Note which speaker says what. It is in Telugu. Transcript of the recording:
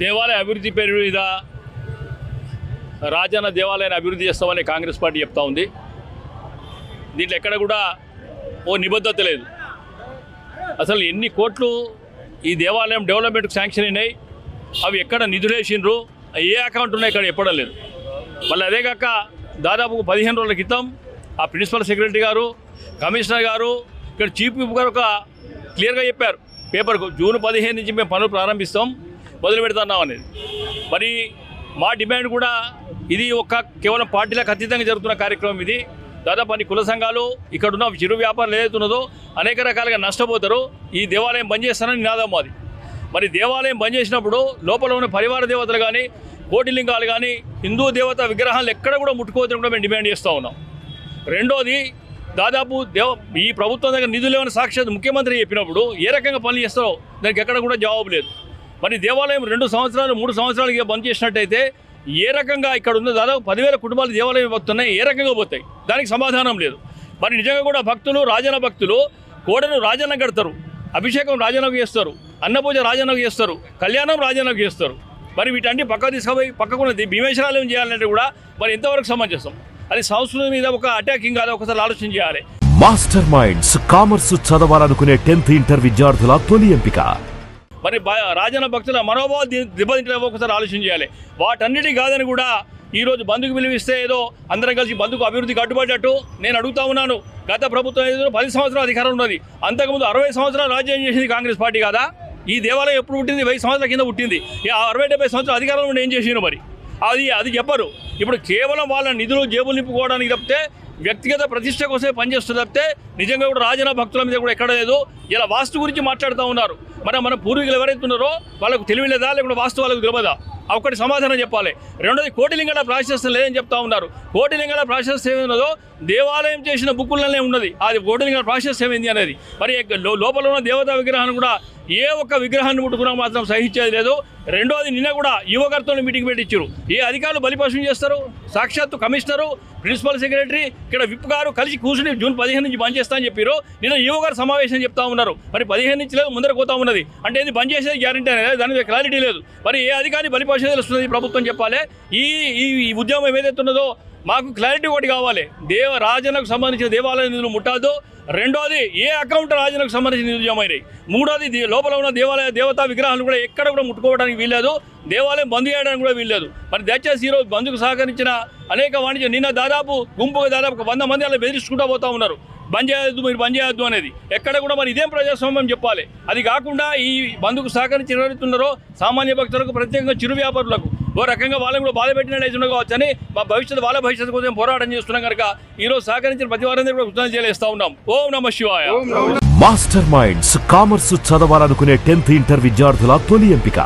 Speaker 1: దేవాలయ అభివృద్ధి పేరు మీద రాజన్న దేవాలయాన్ని అభివృద్ధి చేస్తామని కాంగ్రెస్ పార్టీ చెప్తా ఉంది. దీంట్లో ఎక్కడ కూడా ఓ నిబద్ధత లేదు. అసలు ఎన్ని కోట్లు ఈ దేవాలయం డెవలప్మెంట్కి శాంక్షన్ అయినాయి, అవి ఎక్కడ నిధులు వేసిండ్రు, ఏ అకౌంట్ ఉన్నాయి ఇక్కడ చెప్పడం లేదు. మళ్ళీ అదే కాక దాదాపు 15 రోజుల క్రితం ఆ ప్రిన్సిపల్ సెక్రటరీ గారు, కమిషనర్ గారు, ఇక్కడ చీఫ్ విప్ గారు ఒక క్లియర్గా చెప్పారు పేపర్కు, జూన్ 15 నుంచి మేము పనులు ప్రారంభిస్తాం, మొదలు పెడుతున్నాం అనేది. మరి మా డిమాండ్ కూడా ఇది కేవలం పార్టీలకు అతీతంగా జరుగుతున్న కార్యక్రమం. ఇది దాదాపు అన్ని కుల సంఘాలు, ఇక్కడున్న చిరు వ్యాపారం ఏదైతున్నదో అనేక రకాలుగా నష్టపోతారు. ఈ దేవాలయం బంద్ చేస్తానని నినాదం అది. మరి దేవాలయం బంద్ చేసినప్పుడు లోపల ఉన్న పరివార దేవతలు కానీ, కోటిలింగాలు కానీ, హిందూ దేవత విగ్రహాలు ఎక్కడ కూడా ముట్టుకోవద్దని కూడా మేము డిమాండ్ చేస్తూ ఉన్నాం. రెండోది, దాదాపు ఈ ప్రభుత్వం దగ్గర నిధులు ఏమైనా సాక్షాత్ ముఖ్యమంత్రి చెప్పినప్పుడు ఏ రకంగా పనులు చేస్తారో దానికి ఎక్కడ కూడా జవాబు లేదు. మరి దేవాలయం 2 సంవత్సరాలు 3 సంవత్సరాలకి బంద్ చేసినట్టయితే ఏ రకంగా ఇక్కడ ఉన్న దాదాపు 10,000 కుటుంబాలు దేవాలయం పోతున్నాయి, ఏ రకంగా పోతాయి, దానికి సమాధానం లేదు. మరి నిజంగా కూడా భక్తులు, రాజన్న భక్తులు కోడను రాజన్న కడతారు, అభిషేకం రాజన్నకు చేస్తారు, అన్నపూజ రాజన్నకు చేస్తారు, కళ్యాణం రాజన్నకు చేస్తారు. మరి వీటన్ని పక్క తీసుకుపోయి పక్కకున్న భీమేశ్వరాలయం చేయాలంటే కూడా మరి ఎంతవరకు సమంజసం? అది సంస్కృతి మీద ఒక అటాకింగ్ కాదు, ఒకసారి ఆలోచన చేయాలి.
Speaker 2: మాస్టర్ మైండ్స్ కామర్స్ చదవాలనుకునే 10th ఇంటర్ విద్యార్థుల తొలి ఎంపిక.
Speaker 1: మరి రాజన్న భక్తుల మనోభావాలు దెబ్బతింటే ఒకసారి ఆలోచన చేయాలి. వాటన్నిటి కాదని కూడా ఈరోజు బంధుకు పిలువిస్తే ఏదో అందరం కలిసి బంధుకు అభివృద్ధికి అడ్డుపడ్డట్టు నేను అడుగుతా ఉన్నాను. గత ప్రభుత్వం ఏదో 10 సంవత్సరాల అధికారం ఉన్నది, అంతకుముందు 60 సంవత్సరాలు రాజ్యం చేసింది కాంగ్రెస్ పార్టీ కాదా? ఈ దేవాలయం ఎప్పుడు పుట్టింది? 10 సంవత్సరాల కింద పుట్టింది. 60-70 సంవత్సరాల అధికారంలో ఉండి ఏం చేసిను? మరి అది చెప్పరు. ఇప్పుడు కేవలం వాళ్ళ నిధులు జేబులు నింపుకోవడానికి తప్పితే, వ్యక్తిగత ప్రతిష్ట కోసమే పనిచేస్తుంది తప్పితే నిజంగా కూడా రాజన్న భక్తుల మీద కూడా ఎక్కడ లేదు. ఇలా వాస్తు గురించి మాట్లాడుతూ ఉన్నారు. మన పూర్వీకులు ఎవరైతే ఉన్నారో వాళ్ళకు తెలివి లేదా, లేకుంటే వాస్తు వాళ్ళకు తెలియదా? ఒకటి సమాధానం చెప్పాలి. రెండోది, కోటిలింగాల ప్రాశస్త్యం లేదని చెప్తా ఉన్నారు. కోటిలింగాల ప్రాశస్త్యం ఏమున్నదో దేవాలయం చేసిన బుక్కులనే ఉన్నది. అది కోటిలింగాల ప్రాశస్త్యం ఏంది అనేది. మరి లోపల ఉన్న దేవతా విగ్రహాన్ని కూడా ఏ ఒక్క విగ్రహాన్ని ముట్టుకున్నా మాత్రం సహించేది లేదు. రెండోది, నిన్న కూడా యువకర్తలు మీటింగ్ పెట్టించారు. ఏ అధికారులు బలిపశం చేస్తారు? సాక్షాత్తు కమిషనరు, ప్రిన్సిపల్ సెక్రటరీ, ఇక్కడ విప్ గారు కలిసి కూర్చుని జూన్ 15 నుంచి బంద్ చేస్తా అని చెప్పారు. నిన్న యువగారు సమావేశం చెప్తా ఉన్నారు. మరి 15 నుంచి లేదు, ముందర పోతా ఉన్నది. అంటే ఇది బంద్ చేసేది గ్యారంటీ అనేది, దాని మీద క్లారిటీ లేదు. మరి ఏ అధికారి బలిపశం తెలుస్తుంది ప్రభుత్వం చెప్పాలి. ఈ ఉద్యమం ఏదైతే ఉన్నదో మాకు క్లారిటీ ఒకటి కావాలి. రాజన్నకు సంబంధించిన దేవాలయ నిధులు ముట్టాదు. రెండోది, ఏ అకౌంట్ రాజన్నకు సంబంధించిన నిధులు జమ అయినాయి. మూడోది, లోపల ఉన్న దేవతా విగ్రహాలు కూడా ఎక్కడ కూడా ముట్టుకోవడానికి వీల్లేదు, దేవాలయం బంద్ చేయడానికి కూడా వీల్లేదు. మరి దయచేసి ఈరోజు బంద్కు సహకరించిన అనేక వాణిజ్యం, నిన్న గుంపుగా దాదాపు 100 మంది అలా బెదిరించుకుంటూ పోతా ఉన్నారు. బంద్ చేయొద్దు, మీరు బంద్ చేయొద్దు అనేది. ఎక్కడ కూడా మరి ఇదేం ప్రజాస్వామ్యం చెప్పాలి. అది కాకుండా ఈ బంద్కు సహకరించి ఎవరైతున్నారో సామాన్య భక్తులకు, ప్రత్యేకంగా చిరు వ్యాపారులకు ఓ రకంగా వాళ్ళని కూడా బాధ పెట్టినట్టు కావచ్చని వాళ్ళ భవిష్యత్తు కోసం పోరాటం చేస్తున్నాం కనుక ఈరోజు సహకరించిన ప్రతి వారందరూ కూడా కృతజ్ఞతలు తెలియజేస్తా ఉన్నాం. ఓం నమః శివాయ.
Speaker 2: మాస్టర్ మైండ్స్ కామర్స్ చదవాలనుకునే 10th ఇంటర్ విద్యార్థుల తొలి ఎంపిక.